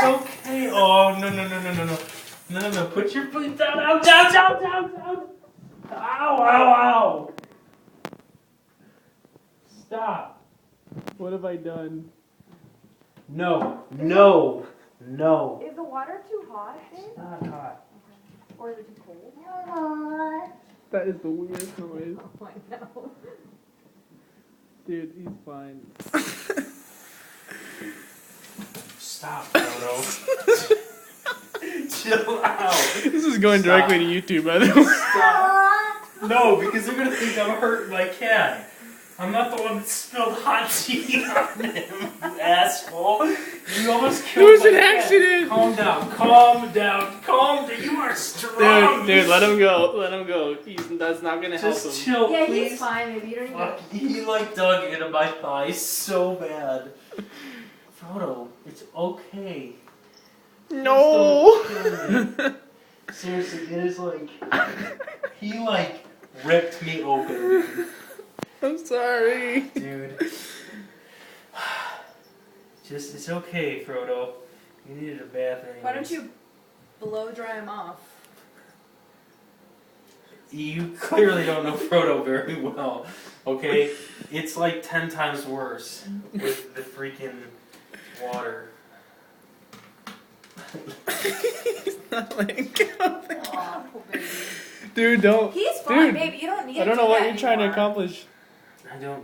okay. Oh, no. Put your foot down. Down. Ow. Stop. What have I done? No. Is the water too hot? It's not hot. Or is it too cold? That is the weirdest noise. Oh, I know. Dude, he's fine. Stop, Frodo. Chill out. This is going directly to YouTube, by the way. Stop. No, because they're gonna think I'm hurting my cat. I'm not the one that spilled hot tea on him, you asshole. You almost killed It was my an cat. accident. Calm down. You are strong. Dude, let him go. That's not gonna help him. Just chill, Yeah, please. he's fine, baby. You don't need to. Fuck, he like dug into my thigh so bad. Frodo, it's okay. No! Just don't kill me. Seriously, it is like he like ripped me open, I'm sorry. dude. Just it's okay, Frodo. You needed a bath anyways. Why don't you blow dry him off? You clearly don't know Frodo very well. Okay, it's like 10 times worse with the freaking water. He's not letting go. Oh, poor baby. Dude, don't. He's fine, Dude, baby. You don't need I don't to know do what that you're trying to anymore. accomplish. I don't know.